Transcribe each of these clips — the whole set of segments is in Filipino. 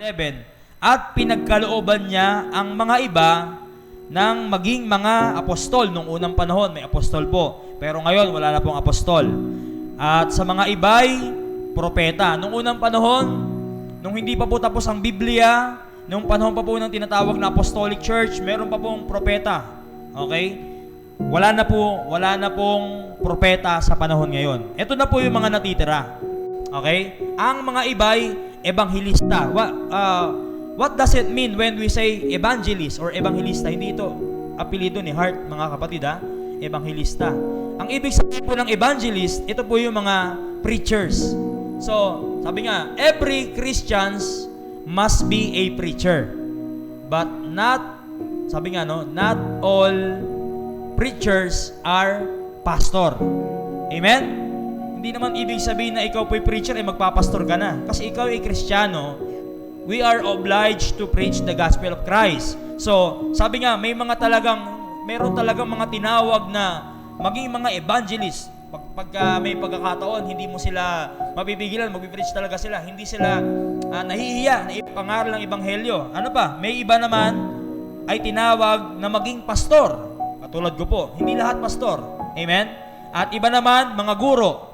11, at pinagkalooban niya ang mga iba ng maging mga apostol. Nung unang panahon, may apostol po. Pero ngayon, wala na pong apostol. At sa mga iba'y propeta. Nung unang panahon, nung hindi pa po tapos ang Biblia, nung panahon pa po ng tinatawag na Apostolic Church, meron pa pong propeta. Okay? Wala na pong propeta sa panahon ngayon. Ito na po yung mga natitira. Okay? Ang mga iba'y ebanghilista. What does it mean when we say evangelist or ebanghilista? Hindi ito apelido ni Hart, mga kapatid, ebanghilista. Ang ibig sabihin po ng evangelist, ito po yung mga preachers. So, sabi nga, every Christians must be a preacher. But sabi nga, not all preachers are pastor. Amen? Hindi naman ibig sabihin na ikaw po'y preacher ay magpapastor ka na. Kasi ikaw ay Kristiyano, we are obliged to preach the gospel of Christ. So, sabi nga, meron talagang mga tinawag na maging mga evangelist. Pagka may pagkakataon, hindi mo sila mapipigilan, magpipreach talaga sila. Hindi sila nahihiya na ipangaral ng ebanghelyo. Ano pa? May iba naman ay tinawag na maging pastor. Katulad ko po, hindi lahat pastor. Amen? At iba naman, mga guro.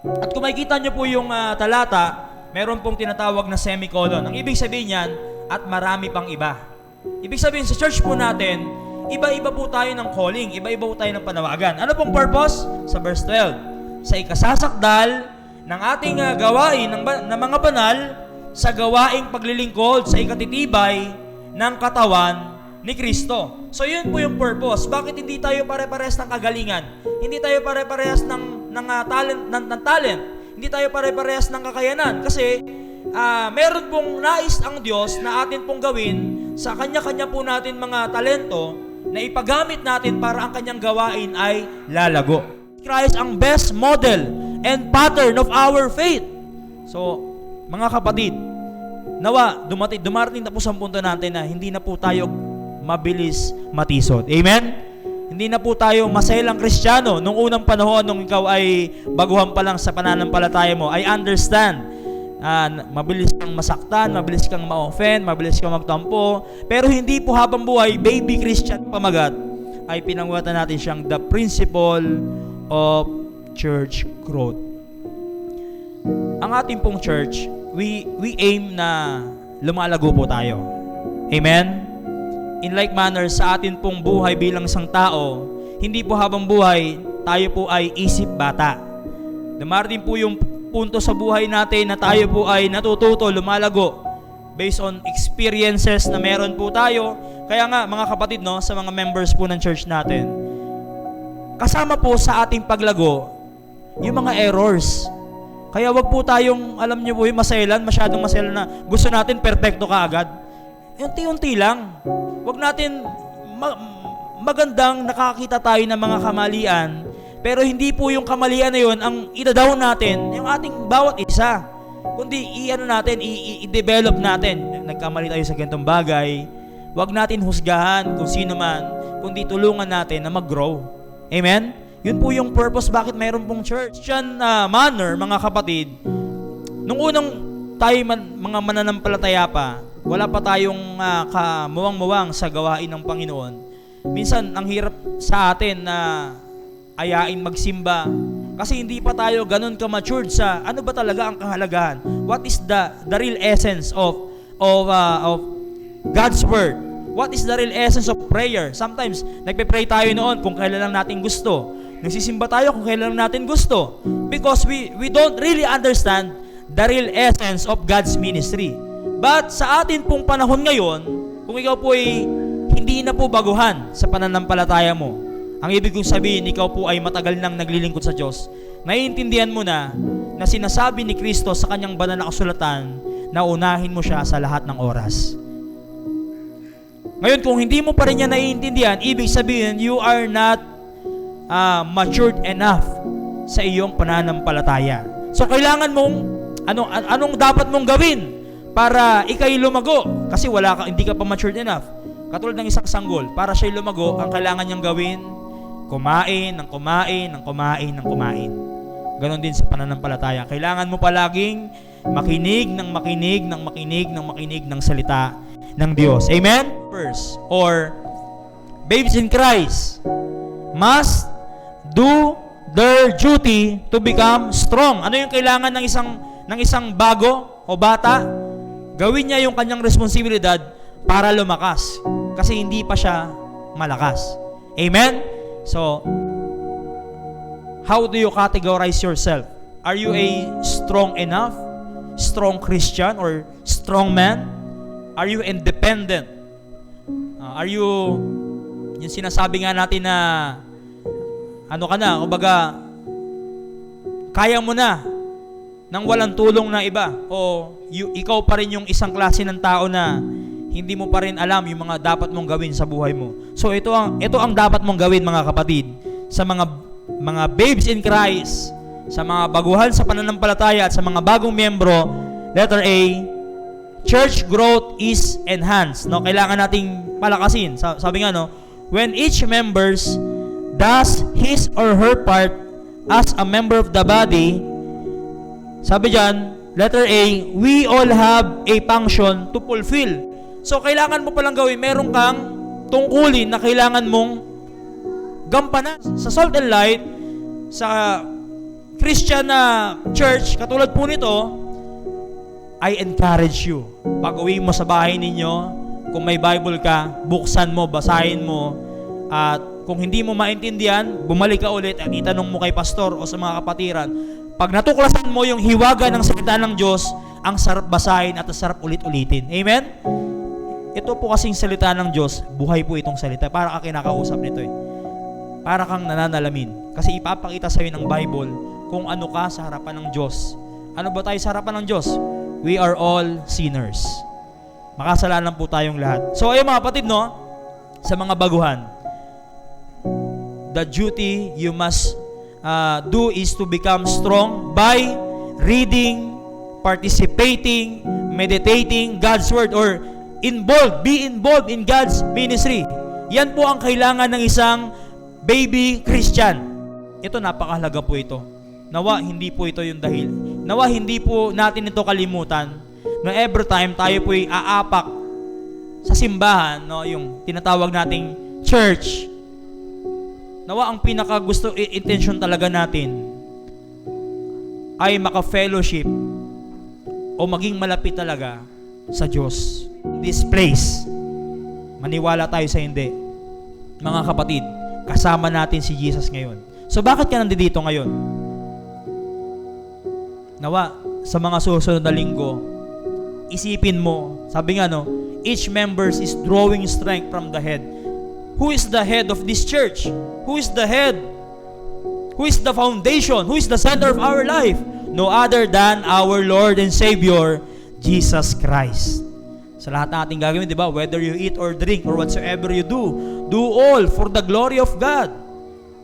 At kung makikita nyo po yung talata, meron pong tinatawag na semicolon. Ang ibig sabihin yan, at marami pang iba. Ibig sabihin, sa church po natin, iba-iba po tayo ng calling, iba-iba po tayo ng panawagan. Ano pong purpose? Sa verse 12. Sa ikasasakdal ng ating gawain ng mga banal, sa gawaing paglilingkod, sa ikatitibay ng katawan ni Kristo. So yun po yung purpose. Bakit hindi tayo pare-parehas ng kagalingan? Hindi tayo pare-parehas ng talent. Hindi tayo pare-parehas ng kakayanan. Kasi meron pong nais ang Diyos na atin pong gawin sa kanya-kanya po natin mga talento na ipagamit natin para ang kanyang gawain ay lalago. Christ ang best model and pattern of our faith. So, mga kapatid, nawa, dumarating na po sa punto natin na hindi na po tayo mabilis matisod. Amen? Hindi na po tayo maselang Kristiyano. Nung unang panahon, nung ikaw ay baguhan pa lang sa pananampalataya mo, I understand. Mabilis kang masaktan, mabilis kang ma-offend, mabilis kang magtampo. Pero hindi po habang buhay, baby Christian pamagat, ay pinanguatan natin siyang the principle of church growth. Ang ating pong church, we aim na lumalago po tayo. Amen? In like manner, sa atin pong buhay bilang isang tao, hindi po habang buhay, tayo po ay isip bata. Dumarating po yung punto sa buhay natin na tayo po ay natututo, lumalago based on experiences na meron po tayo. Kaya nga, mga kapatid, sa mga members po ng church natin, kasama po sa ating paglago, yung mga errors. Kaya wag po tayong, alam niyo po, masyadong maselan na gusto natin perfecto kaagad. Unti-unti lang. Wag natin magandang nakakita tayo ng mga kamalian, pero hindi po yung kamalian na yun ang ida-down natin, yung ating bawat isa. Kundi i-develop natin. Nagkamali tayo sa ganitong bagay, wag natin husgahan kung sino man, kundi tulungan natin na mag-grow. Amen? Yun po yung purpose bakit mayroon pong church. Christian manner, mga kapatid, nung unang tayo mga mananampalataya pa, wala pa tayong kamuwang-muwang sa gawain ng Panginoon. Minsan, ang hirap sa atin na ayain magsimba kasi hindi pa tayo ganun ka-matured sa ano ba talaga ang kahalagahan. What is the real essence of God's Word? What is the real essence of prayer? Sometimes, nagpe-pray tayo noon kung kailan lang natin gusto. Nagsisimba tayo kung kailan lang natin gusto. Because we don't really understand the real essence of God's ministry. But sa atin pong panahon ngayon, kung ikaw po ay hindi na po baguhan sa pananampalataya mo, ang ibig kong sabihin, ikaw po ay matagal nang naglilingkod sa Diyos, naiintindihan mo na sinasabi ni Kristo sa kanyang banal na kasulatan na unahin mo siya sa lahat ng oras. Ngayon, kung hindi mo pa rin yan naiintindihan, ibig sabihin, you are not matured enough sa iyong pananampalataya. So, kailangan mong, anong dapat mong gawin para ikay lumago? Kasi hindi ka pa matured enough. Katulad ng isang sanggol, para siya lumago, ang kailangan niyang gawin, kumain. Ganon din sa pananampalataya. Kailangan mo palaging makinig ng salita ng Diyos. Amen? First, or babes in Christ must do their duty to become strong. Ano yung kailangan ng isang bago o bata? Gawin niya yung kanyang responsibilidad para lumakas. Kasi hindi pa siya malakas. Amen? So, how do you categorize yourself? Are you a strong enough? Strong Christian or strong man? Are you independent? Are you, yung sinasabi nga natin na, ano ka na, kumbaga, kaya mo na nang walang tulong na iba, o ikaw pa rin yung isang klase ng tao na hindi mo pa rin alam yung mga dapat mong gawin sa buhay mo. So ito ang dapat mong gawin, mga kapatid, sa mga babes in Christ, sa mga baguhan sa pananampalataya at sa mga bagong miyembro. Letter A, church growth is enhanced. No, kailangan nating palakasin. Sabi nga, no, when each members does his or her part as a member of the body, sabi dyan, letter A, we all have a function to fulfill. So, kailangan mo palang gawin, meron kang tungkulin na kailangan mong gampanan. Sa Salt and Light, sa Christian na church, katulad po nito, I encourage you. Pag uwi mo sa bahay ninyo, kung may Bible ka, buksan mo, basahin mo, at kung hindi mo maintindihan, bumalik ka ulit at itanong mo kay pastor o sa mga kapatiran. Pag natuklasan mo yung hiwaga ng salita ng Diyos, ang sarap basahin at ang sarap ulit-ulitin. Amen? Ito po kasing salita ng Diyos, buhay po itong salita. Para ka kinakausap nito eh. Para kang nananalamin. Kasi ipapakita sa'yo ng Bible kung ano ka sa harapan ng Diyos. Ano ba tayo sa harapan ng Diyos? We are all sinners. Makasalanan po tayong lahat. So ayun mga kapatid, no? Sa mga baguhan, the duty you must do is to become strong by reading, participating, meditating God's Word, or be involved in God's ministry. Yan po ang kailangan ng isang baby Christian. Ito, napakahalaga po ito. Nawa, hindi po ito yung dahil. Nawa, hindi po natin ito kalimutan na every time tayo po'y aapak sa simbahan, no, yung tinatawag nating church. Nawa, ang pinakagusto intention talaga natin ay maka-fellowship o maging malapit talaga sa Diyos. This place, maniwala tayo sa hindi. Mga kapatid, kasama natin si Jesus ngayon. So bakit ka nandito ngayon? Nawa, sa mga susunod na linggo, isipin mo, sabi nga, no, each member is drawing strength from the head. Who is the head of this church? Who is the head? Who is the foundation? Who is the center of our life? No other than our Lord and Savior, Jesus Christ. Sa lahat ng ating gagawin, di ba? Whether you eat or drink or whatsoever you do all for the glory of God.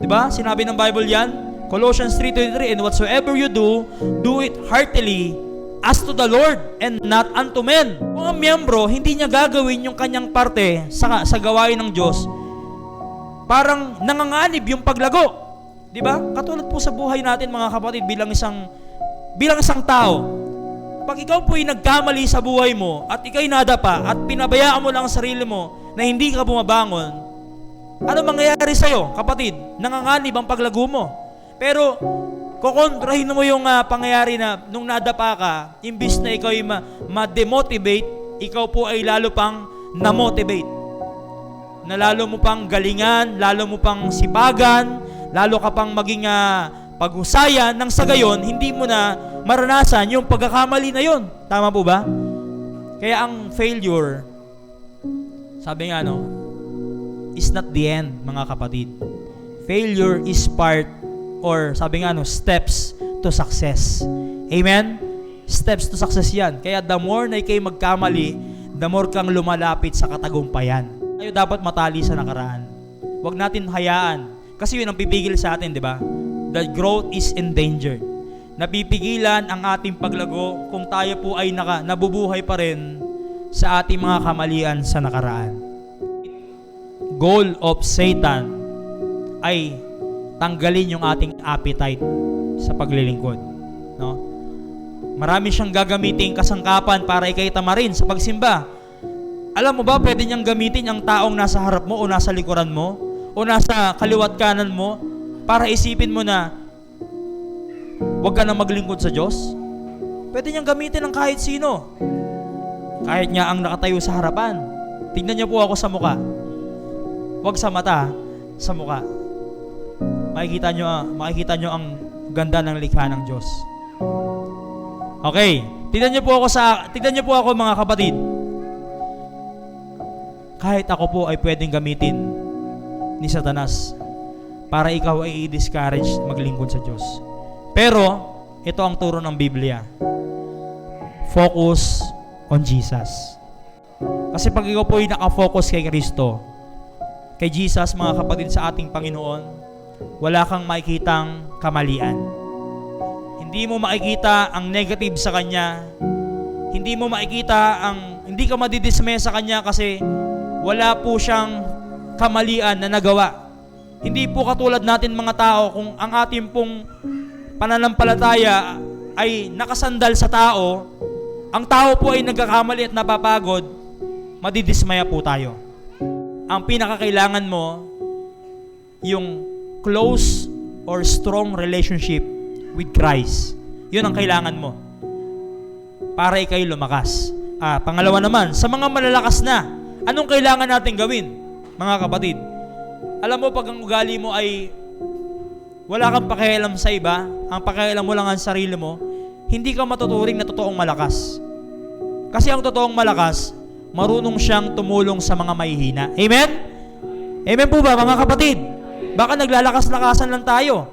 Di ba? Sinabi ng Bible yan, Colossians 3:23, and whatsoever you do it heartily as to the Lord and not unto men. Kung ang miyembro, hindi niya gagawin yung kanyang parte sa gawain ng Diyos, parang nanganganib yung paglago. Di ba? Katulad po sa buhay natin, mga kapatid, bilang isang tao. Pag ikaw po'y nagkamali sa buhay mo at ikaw'y nadapa at pinabayaan mo lang ang sarili mo na hindi ka bumabangon, ano mangyayari sa'yo, kapatid? Nanganganib ang paglago mo. Pero kukontrahin mo yung pangyayari na nung nadapa ka, imbis na ikaw ay ma-demotivate, ikaw po ay lalo pang na-motivate. Na lalo mo pang galingan, lalo mo pang sipagan, lalo ka pang maging paghusayan, nang sa gayon, hindi mo na maranasan yung pagkakamali na yon. Tama po ba? Kaya ang failure, sabi nga, no, is not the end, mga kapatid. Failure is part, or sabi nga, no, steps to success. Amen? Steps to success yan. Kaya the more na ikay magkamali, the more kang lumalapit sa katagumpayan. Tayo dapat matali sa nakaraan. Huwag natin hayaan. Kasi yun ang pipigil sa atin, di ba? The growth is endangered. Napipigilan ang ating paglago kung tayo po ay nabubuhay pa rin sa ating mga kamalian sa nakaraan. Goal of Satan ay tanggalin yung ating appetite sa paglilingkod, no? Marami siyang gagamiting kasangkapan para ikay tamarin sa pagsimba. Alam mo ba, pwede niyang gamitin ang taong nasa harap mo o nasa likuran mo o nasa kaliwat kanan mo para isipin mo na huwag ka na maglingkod sa Diyos. Pwede niyang gamitin ng kahit sino. Kahit niya ang nakatayo sa harapan. Tingnan niyo po ako sa muka. Huwag sa mata, sa muka. Makikita niyo ang ganda ng likha ng Diyos. Okay, tingnan niyo po ako mga kapatid. Kahit ako po ay pwedeng gamitin ni Satanas para ikaw ay i-discourage maglingkod sa Diyos. Pero ito ang turo ng Biblia. Focus on Jesus. Kasi pag ikaw po ay nakafocus kay Kristo, kay Jesus, mga kapatid, sa ating Panginoon, wala kang makikitang kamalian. Hindi mo makikita ang negative sa Kanya. Hindi ka madidismay sa Kanya kasi wala po siyang kamalian na nagawa. Hindi po katulad natin mga tao, kung ang ating pong pananampalataya ay nakasandal sa tao, ang tao po ay nagkakamali at napapagod, madidismaya po tayo. Ang pinakakailangan mo, yung close or strong relationship with Christ. Yun ang kailangan mo para ikay lumakas. Pangalawa naman, sa mga malalakas na, anong kailangan natin gawin, mga kapatid? Alam mo, pag ang ugali mo ay wala kang pakialam sa iba, ang pakialam mo lang ang sarili mo, hindi ka matuturing na totoong malakas. Kasi ang totoong malakas, marunong siyang tumulong sa mga mahihina. Amen? Amen po ba, mga kapatid? Baka naglalakas-lakasan lang tayo.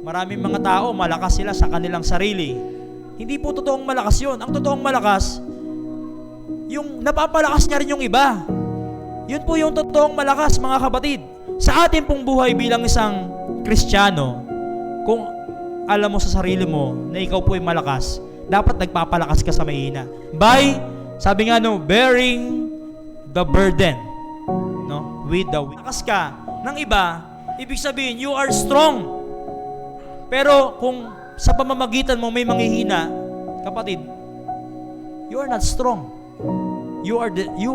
Maraming mga tao, malakas sila sa kanilang sarili. Hindi po totoong malakas yun. Ang totoong malakas, yung napapalakas niya rin yung iba. Yun po yung totoong malakas, mga kapatid. Sa ating pong buhay bilang isang Kristiyano, kung alam mo sa sarili mo na ikaw po ay malakas, dapat nagpapalakas ka sa mahihina. By, sabi nga bearing the burden, with the weak. Malakas ka ng iba, ibig sabihin, you are strong. Pero kung sa pamamagitan mo may manghihina, kapatid, you are not strong. You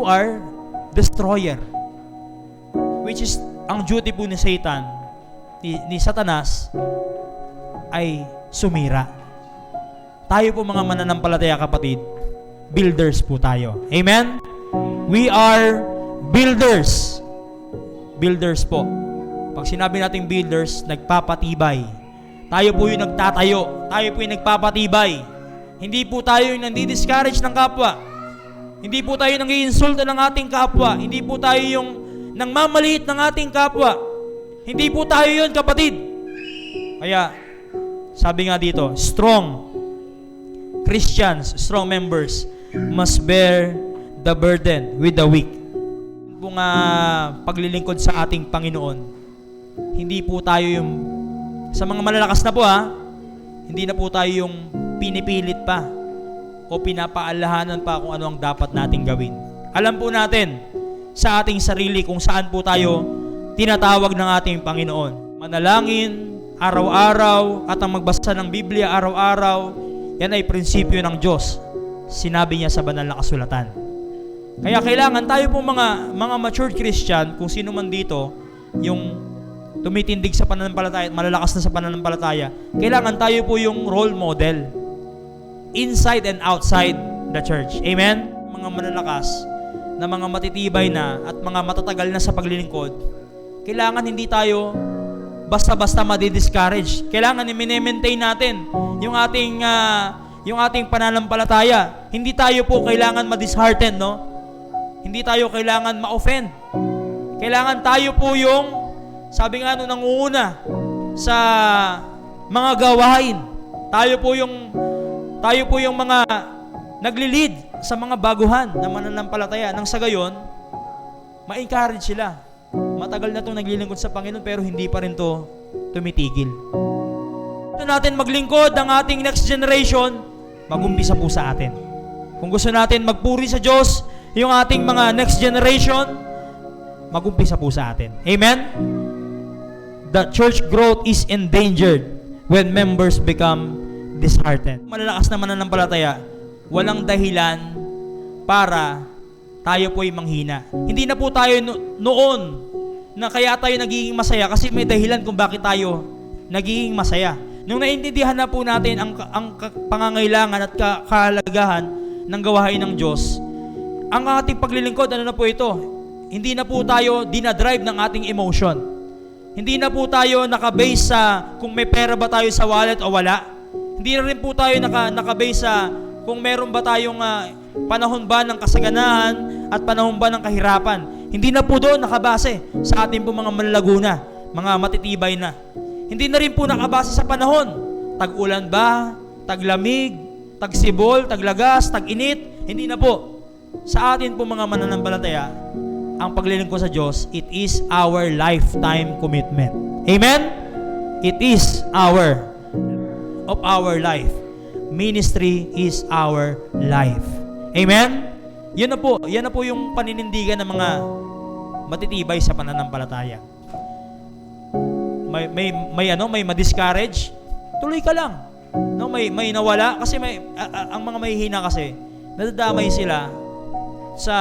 are destroyer. Which is, ang duty po ni Satan, ni Satanas, ay sumira. Tayo po mga mananampalataya, kapatid, builders po tayo. Amen? We are builders. Builders po. Pag sinabi nating builders, nagpapatibay. Tayo po yung nagtatayo. Tayo po yung nagpapatibay. Hindi po tayo yung nandi-discourage ng kapwa. Hindi po tayo nang i-insulto ng ating kapwa. Hindi po tayo yung nangmamaliit ng ating kapwa. Hindi po tayo yun, kapatid. Kaya, sabi nga dito, strong Christians, strong members, must bear the burden with the weak. Kung paglilingkod sa ating Panginoon, hindi po tayo yung, sa mga malalakas na po hindi na po tayo yung pinipilit pa o pinapaalahanan pa kung ano ang dapat nating gawin. Alam po natin sa ating sarili kung saan po tayo tinatawag ng ating Panginoon. Manalangin araw-araw at ang magbasa ng Biblia araw-araw, yan ay prinsipyo ng Diyos. Sinabi niya sa banal na kasulatan. Kaya kailangan tayo po mga matured Christian, kung sino man dito, yung tumitindig sa pananampalataya at malalakas na sa pananampalataya, kailangan tayo po yung role model inside and outside the church. Amen? Mga malalakas na mga matitibay na at mga matatagal na sa paglilingkod, kailangan hindi tayo basta-basta madi-discourage. Kailangan i-maintain natin yung ating pananampalataya. Hindi tayo po kailangan ma-dishearten, no? Hindi tayo kailangan ma-offend. Kailangan tayo po yung, sabi nga nangunguna sa mga gawain. Tayo po yung mga nagli-lead sa mga baguhan na mananampalataya. Nang sa gayon, ma-encourage sila. Matagal na itong naglilingkod sa Panginoon pero hindi pa rin to tumitigil. Gusto natin maglingkod ng ating next generation, mag-umpisa po sa atin. Kung gusto natin magpuri sa Diyos, yung ating mga next generation, mag-umpisa po sa atin. Amen? The church growth is endangered when members become disheartened. Malalakas na mananampalataya, walang dahilan para tayo po'y manghina. Hindi na po tayo noon na kaya tayo nagiging masaya kasi may dahilan kung bakit tayo nagiging masaya. Nung naintindihan na po natin ang pangangailangan at kahalagahan ng gawain ng Diyos, ang ating paglilingkod, ano na po ito? Hindi na po tayo dinadrive ng ating emotion. Hindi na po tayo nakabase sa kung may pera ba tayo sa wallet o wala. Hindi na rin po tayo nakabase sa kung meron ba tayong panahon ba ng kasaganahan at panahon ba ng kahirapan. Hindi na po doon nakabase sa ating po mga malalago na, mga matitibay na. Hindi na rin po nakabase sa panahon. Tag-ulan ba? Taglamig? Tagsibol? Taglagas? Tag-init? Hindi na po. Sa atin po mga mananampalataya, ang paglilingkod sa Diyos, it is our lifetime commitment. Amen? It is of our life. Ministry is our life. Amen? Yan na po yung paninindigan ng mga matitibay sa pananampalataya. May ma-discourage, tuloy ka lang. No, may nawala kasi ang mga mahihina kasi nadadamay sila sa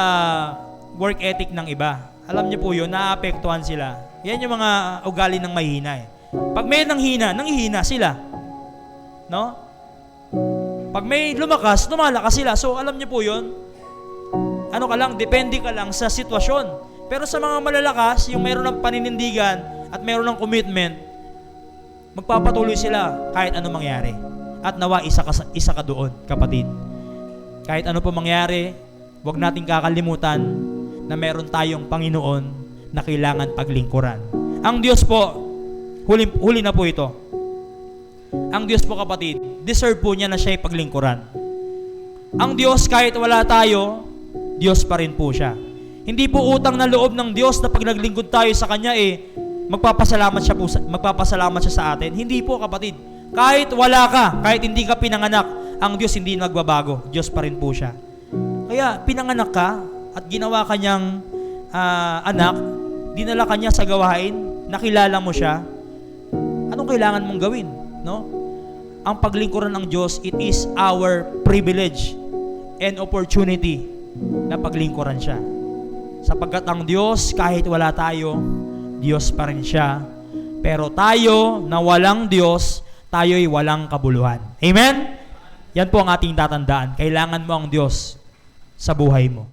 work ethic ng iba. Alam niyo po 'yun, naapektuhan sila. Yan yung mga ugali ng mahihina eh. Pag may nanghihina sila. No? Pag may lumalakas sila. So alam niyo po 'yun. Ano ka lang, depende ka lang sa sitwasyon. Pero sa mga malalakas, yung mayroon ng paninindigan at mayroon ng commitment, magpapatuloy sila kahit ano mangyari. At nawa isa ka doon, kapatid. Kahit ano po mangyari, huwag nating kakalimutan na meron tayong Panginoon na kailangan paglingkuran. Ang Diyos po, huli na po ito. Ang Diyos po, kapatid, deserve po niya na siya'y paglingkuran. Ang Diyos, kahit wala tayo, Diyos pa rin po siya. Hindi po utang na loob ng Diyos na pag naglingkod tayo sa Kanya, magpapasalamat siya sa atin. Hindi po, kapatid. Kahit wala ka, kahit hindi ka pinanganak, ang Diyos hindi nagbabago. Diyos pa rin po siya. Kaya pinanganak ka at ginawa kanyang anak, dinala kanya sa gawain, nakilala mo siya, anong kailangan mong gawin? No? Ang paglingkuran ng Diyos, it is our privilege and opportunity na paglingkuran siya. Sapagkat ang Diyos, kahit wala tayo, Diyos pa rin siya. Pero tayo na walang Diyos, tayo'y walang kabuluhan. Amen? Yan po ang ating tatandaan. Kailangan mo ang Diyos sa buhay mo.